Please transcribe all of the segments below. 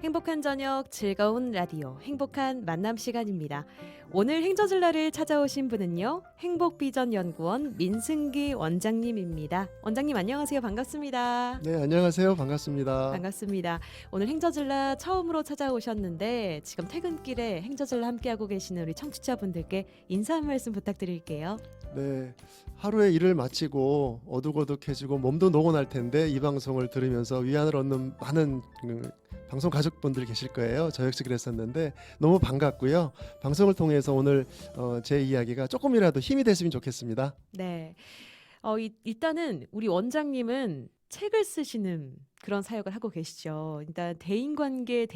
행복한 저녁 즐거운 라디오 행복한 만남 시간입니다. 오늘 행저질라를 찾아오신 분은요. 행복비전연구원 민승기 원장님입니다. 원장님 안녕하세요. 반갑습니다. 네, 안녕하세요. 반갑습니다. 반갑습니다. 오늘 행저질라 처음으로 찾아오셨는데 지금 퇴근길에 행저질라 함께하고 계시는 우리 청취자분들께 인사 한 말씀 부탁드릴게요. 네, 하루의 일을 마치고 어둑어둑해지고 몸도 노곤할 텐데 이 방송을 들으면서 위안을 얻는 많은 방송 가족분들 계실 거예요. 저 역시 그랬었는데 너무 반갑고요. 방송을 통해서 오늘 제 이야기가 조금이라도 힘이 됐으면 좋겠습니다. 네. 일단은 우리 원장님은 책을 쓰시는 그런 사역을 하고 계시죠. 일단 대인관계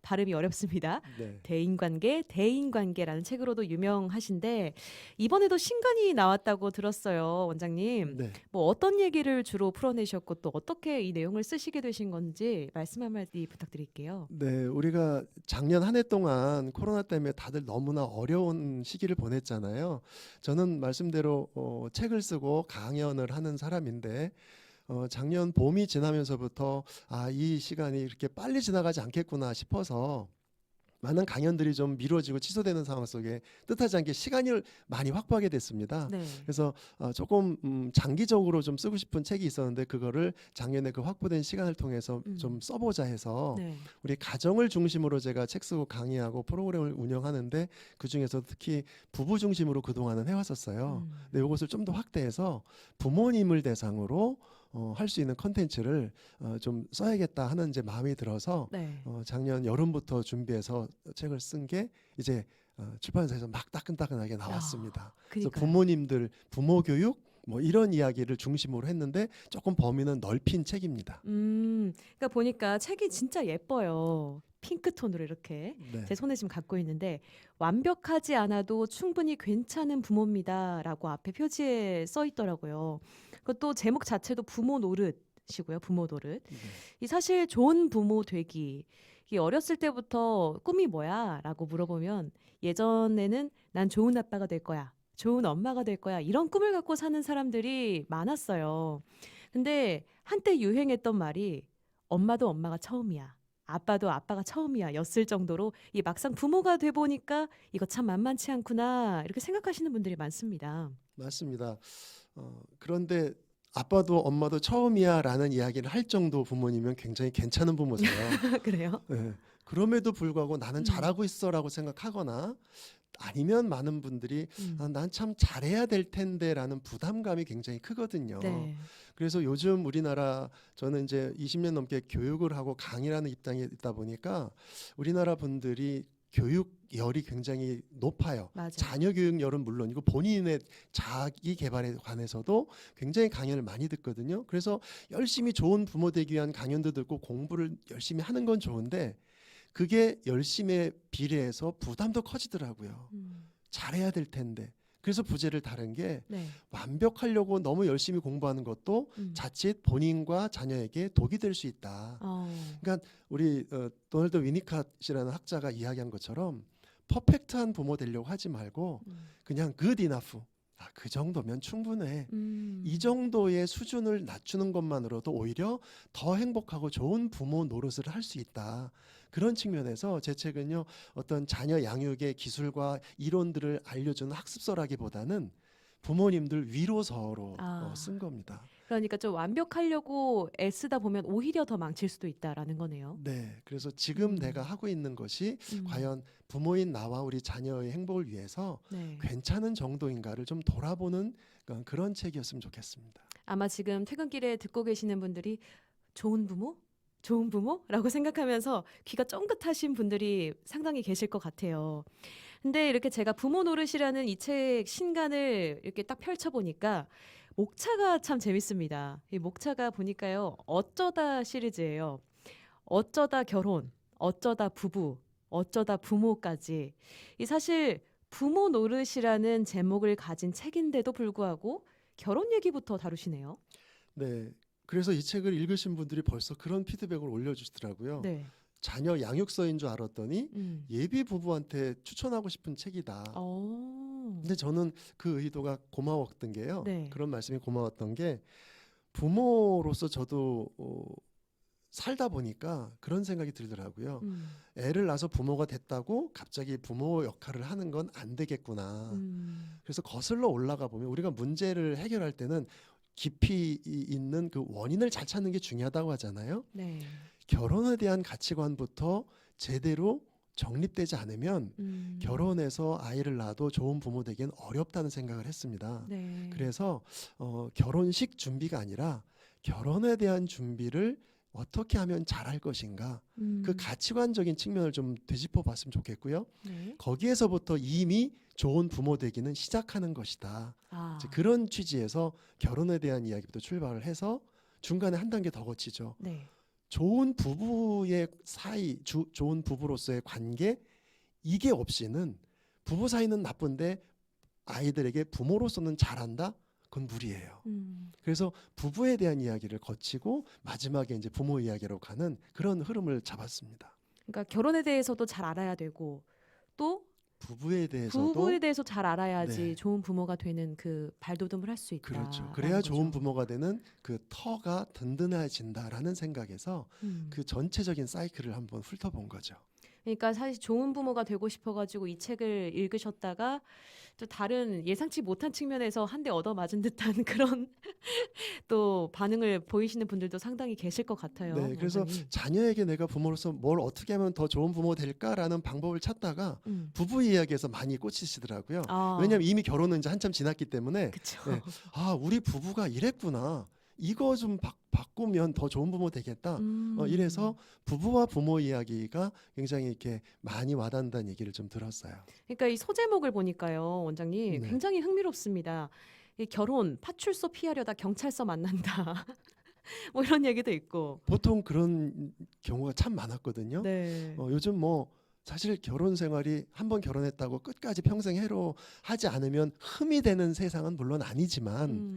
발음이 어렵습니다. 네. 대인관계라는 책으로도 유명하신데 이번에도 신간이 나왔다고 들었어요, 원장님. 네. 뭐 어떤 얘기를 주로 풀어내셨고 또 어떻게 이 내용을 쓰시게 되신 건지 말씀 한마디 부탁드릴게요. 네, 우리가 작년 한 해 동안 코로나 때문에 다들 너무나 어려운 시기를 보냈잖아요. 저는 말씀대로 책을 쓰고 강연을 하는 사람인데 작년 봄이 지나면서부터 이 시간이 이렇게 빨리 지나가지 않겠구나 싶어서 많은 강연들이 좀 미뤄지고 취소되는 상황 속에 뜻하지 않게 시간을 많이 확보하게 됐습니다. 네. 그래서 조금 장기적으로 좀 쓰고 싶은 책이 있었는데 그거를 작년에 그 확보된 시간을 통해서 좀 써보자 해서 네. 우리 가정을 중심으로 제가 책 쓰고 강의하고 프로그램을 운영하는데 그중에서 특히 부부 중심으로 그동안은 해왔었어요. 근데 이것을 좀 더 확대해서 부모님을 대상으로 할 수 있는 컨텐츠를 좀 써야겠다 하는 이제 마음이 들어서 네. 작년 여름부터 준비해서 책을 쓴 게 이제 출판사에서 막 따끈따끈하게 나왔습니다. 그래서 그러니까요. 부모님들 부모 교육 뭐 이런 이야기를 중심으로 했는데 조금 범위는 넓힌 책입니다. 그러니까 보니까 책이 진짜 예뻐요. 핑크톤으로 이렇게 네. 제 손에 지금 갖고 있는데 완벽하지 않아도 충분히 괜찮은 부모입니다라고 앞에 표지에 써 있더라고요. 그것도 제목 자체도 부모 노릇이고요. 부모 노릇. 네. 이 사실 좋은 부모 되기. 이 어렸을 때부터 꿈이 뭐야라고 물어보면 예전에는 난 좋은 아빠가 될 거야. 좋은 엄마가 될 거야. 이런 꿈을 갖고 사는 사람들이 많았어요. 근데 한때 유행했던 말이 엄마도 엄마가 처음이야. 아빠도 아빠가 처음이야 였을 정도로 이 막상 부모가 돼 보니까 이거 참 만만치 않구나 이렇게 생각하시는 분들이 많습니다. 맞습니다. 그런데 아빠도 엄마도 처음이야라는 이야기를 할 정도 부모님은 굉장히 괜찮은 부모세요. 그래요? 네. 그럼에도 불구하고 나는 음. 잘하고 있어라고 생각하거나 아니면 많은 분들이 음. 난 참 잘해야 될 텐데라는 부담감이 굉장히 크거든요. 네. 그래서 요즘 우리나라 저는 이제 20년 넘게 교육을 하고 강의라는 입장에 있다 보니까 우리나라 분들이 교육열이 굉장히 높아요. 맞아요. 자녀 교육열은 물론이고 본인의 자기 개발에 관해서도 굉장히 강연을 많이 듣거든요. 그래서 열심히 좋은 부모 되기 위한 강연도 듣고 공부를 열심히 하는 건 좋은데 그게 열심에 비례해서 부담도 커지더라고요. 잘해야 될 텐데. 그래서 부제를 다른 게 네. 완벽하려고 너무 열심히 공부하는 것도 자칫 본인과 자녀에게 독이 될 수 있다. 그러니까 우리 도널드 위니캇이라는 학자가 이야기한 것처럼 퍼펙트한 부모 되려고 하지 말고 그냥 good enough. 그 정도면 충분해. 이 정도의 수준을 낮추는 것만으로도 오히려 더 행복하고 좋은 부모 노릇을 할 수 있다. 그런 측면에서 제 책은요, 어떤 자녀 양육의 기술과 이론들을 알려주는 학습서라기보다는 부모님들 위로서로 쓴 겁니다. 그러니까 좀 완벽하려고 애쓰다 보면 오히려 더 망칠 수도 있다라는 거네요. 네, 그래서 지금 내가 하고 있는 것이 과연 부모인 나와 우리 자녀의 행복을 위해서 네. 괜찮은 정도인가를 좀 돌아보는 그런 책이었으면 좋겠습니다. 아마 지금 퇴근길에 듣고 계시는 분들이 좋은 부모? 좋은 부모라고 생각하면서 귀가 쫑긋하신 분들이 상당히 계실 것 같아요. 근데 이렇게 제가 부모 노릇이라는 이 책 신간을 이렇게 딱 펼쳐보니까 목차가 참 재밌습니다. 이 목차가 보니까요. 어쩌다 시리즈예요. 어쩌다 결혼, 어쩌다 부부, 어쩌다 부모까지. 이 사실 부모 노릇이라는 제목을 가진 책인데도 불구하고 결혼 얘기부터 다루시네요. 네, 그래서 이 책을 읽으신 분들이 벌써 그런 피드백을 올려주시더라고요. 네. 자녀 양육서인 줄 알았더니 예비 부부한테 추천하고 싶은 책이다. 어. 근데 저는 그 의도가 고마웠던 게요. 네. 그런 말씀이 고마웠던 게 부모로서 저도 살다 보니까 그런 생각이 들더라고요. 음. 애를 낳아서 부모가 됐다고 갑자기 부모 역할을 하는 건 안 되겠구나. 그래서 거슬러 올라가 보면 우리가 문제를 해결할 때는 깊이 있는 그 원인을 잘 찾는 게 중요하다고 하잖아요. 네. 결혼에 대한 가치관부터 제대로 정립되지 않으면 결혼해서 아이를 낳아도 좋은 부모 되기는 어렵다는 생각을 했습니다. 네. 그래서 결혼식 준비가 아니라 결혼에 대한 준비를 어떻게 하면 잘할 것인가, 그 가치관적인 측면을 좀 되짚어 봤으면 좋겠고요. 네. 거기에서부터 이미 좋은 부모 되기는 시작하는 것이다. 아. 이제 그런 취지에서 결혼에 대한 이야기부터 출발을 해서 중간에 한 단계 더 거치죠. 네. 좋은 부부의 사이, 좋은 부부로서의 관계, 이게 없이는 부부 사이는 나쁜데 아이들에게 부모로서는 잘한다? 그건 무리예요. 그래서 부부에 대한 이야기를 거치고 마지막에 이제 부모 이야기로 가는 그런 흐름을 잡았습니다. 그러니까 결혼에 대해서도 잘 알아야 되고 또 부부에 대해서도 부부에 대해서 잘 알아야지 네. 좋은 부모가 되는 그 발돋움을 할 수 있다. 그렇죠. 그래야 좋은 부모가 되는 그 터가 든든해진다라는 생각에서 그 전체적인 사이클을 한번 훑어본 거죠. 그러니까 사실 좋은 부모가 되고 싶어가지고 이 책을 읽으셨다가 또 다른 예상치 못한 측면에서 한 대 얻어맞은 듯한 그런 또 반응을 보이시는 분들도 상당히 계실 것 같아요. 네, 그래서 원장님. 자녀에게 내가 부모로서 뭘 어떻게 하면 더 좋은 부모 될까라는 방법을 찾다가 부부 이야기에서 많이 꽂히시더라고요. 아, 왜냐하면 이미 결혼은 이제 한참 지났기 때문에 그쵸. 네. 아, 우리 부부가 이랬구나. 이거 좀 바꾸면 더 좋은 부모 되겠다. 이래서 부부와 부모 이야기가 굉장히 이렇게 많이 와닿는다는 얘기를 좀 들었어요. 그러니까 이 소제목을 보니까요, 원장님 네. 굉장히 흥미롭습니다. 이 결혼 파출소 피하려다 경찰서 만난다. 뭐 이런 얘기도 있고. 보통 그런 경우가 참 많았거든요. 네. 요즘 뭐 사실 결혼 생활이 한번 결혼했다고 끝까지 평생 해로 하지 않으면 흠이 되는 세상은 물론 아니지만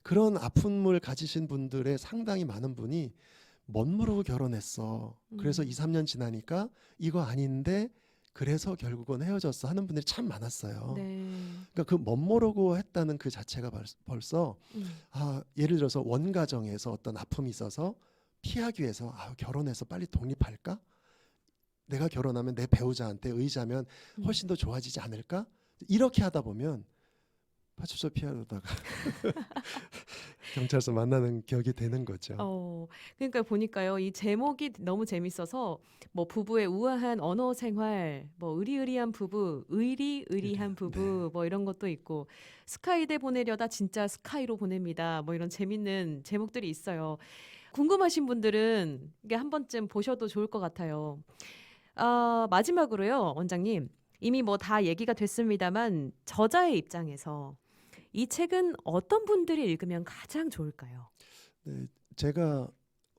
그런 아픔을 가지신 분들의 상당히 많은 분이 멋모르고 결혼했어. 그래서 2, 3년 지나니까 이거 아닌데 그래서 결국은 헤어졌어 하는 분들이 참 많았어요. 네. 그러니까 그 멋모르고 했다는 그 자체가 벌써 예를 들어서 원가정에서 어떤 아픔이 있어서 피하기 위해서 결혼해서 빨리 독립할까? 내가 결혼하면 내 배우자한테 의지하면 훨씬 더 좋아지지 않을까? 이렇게 하다 보면 파출소 피하려다가 경찰서 만나는 격이 되는 거죠. 그러니까 보니까요, 이 제목이 너무 재밌어서 뭐 부부의 우아한 언어 생활, 뭐 의리의리한 부부, 의리의리한 부부, 네. 뭐 이런 것도 있고 스카이대 보내려다 진짜 스카이로 보냅니다. 뭐 이런 재밌는 제목들이 있어요. 궁금하신 분들은 이게 한 번쯤 보셔도 좋을 것 같아요. 마지막으로요, 원장님. 이미 뭐 다 얘기가 됐습니다만 저자의 입장에서 이 책은 어떤 분들이 읽으면 가장 좋을까요? 네, 제가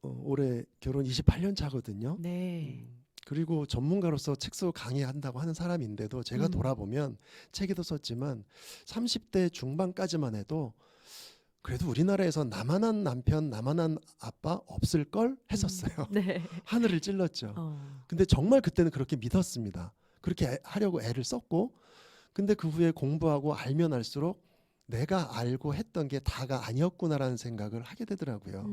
올해 결혼 28년 차거든요. 네. 그리고 전문가로서 책수 강의한다고 하는 사람인데도 제가 돌아보면 책에도 썼지만 30대 중반까지만 해도 그래도 우리나라에서 나만한 남편, 나만한 아빠 없을 걸 했었어요. 네. 하늘을 찔렀죠. 근데 정말 그때는 그렇게 믿었습니다. 그렇게 하려고 애를 썼고, 근데 그 후에 공부하고 알면 알수록 내가 알고 했던 게 다가 아니었구나라는 생각을 하게 되더라고요.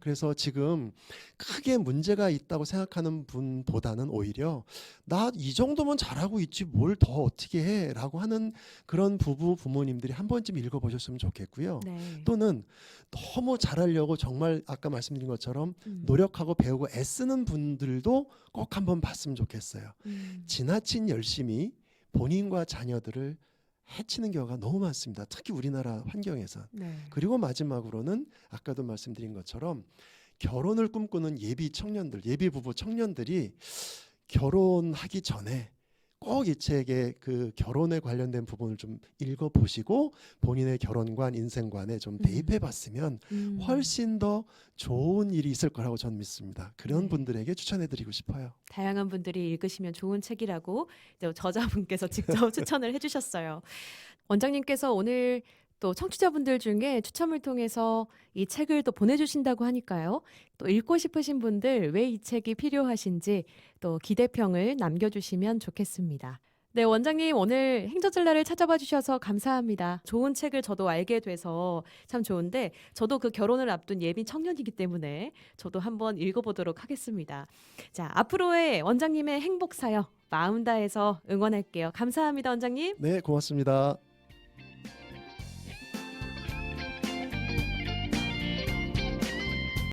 그래서 지금 크게 문제가 있다고 생각하는 분보다는 오히려 나 이 정도면 잘하고 있지 뭘 더 어떻게 해라고 하는 그런 부모님들이 한 번쯤 읽어보셨으면 좋겠고요. 네. 또는 너무 잘하려고 정말 아까 말씀드린 것처럼 노력하고 배우고 애쓰는 분들도 꼭 한번 봤으면 좋겠어요. 지나친 열심이 본인과 자녀들을 해치는 경우가 너무 많습니다. 특히 우리나라 환경에서. 네. 그리고 마지막으로는 아까도 말씀드린 것처럼 결혼을 꿈꾸는 예비 청년들, 예비 부부 청년들이 결혼하기 전에 꼭 이 책의 그 결혼에 관련된 부분을 좀 읽어보시고 본인의 결혼관, 인생관에 좀 대입해봤으면 훨씬 더 좋은 일이 있을 거라고 저는 믿습니다. 그런 네. 분들에게 추천해드리고 싶어요. 다양한 분들이 읽으시면 좋은 책이라고 이제 저자분께서 직접 추천을 해주셨어요. 원장님께서 오늘 또 청취자분들 중에 추첨을 통해서 이 책을 또 보내주신다고 하니까요. 또 읽고 싶으신 분들 왜 이 책이 필요하신지 또 기대평을 남겨주시면 좋겠습니다. 네, 원장님 오늘 행저질라를 찾아봐 주셔서 감사합니다. 좋은 책을 저도 알게 돼서 참 좋은데 저도 그 결혼을 앞둔 예비 청년이기 때문에 저도 한번 읽어보도록 하겠습니다. 자, 앞으로의 원장님의 행복 사역 마음 다해서 응원할게요. 감사합니다, 원장님. 네, 고맙습니다.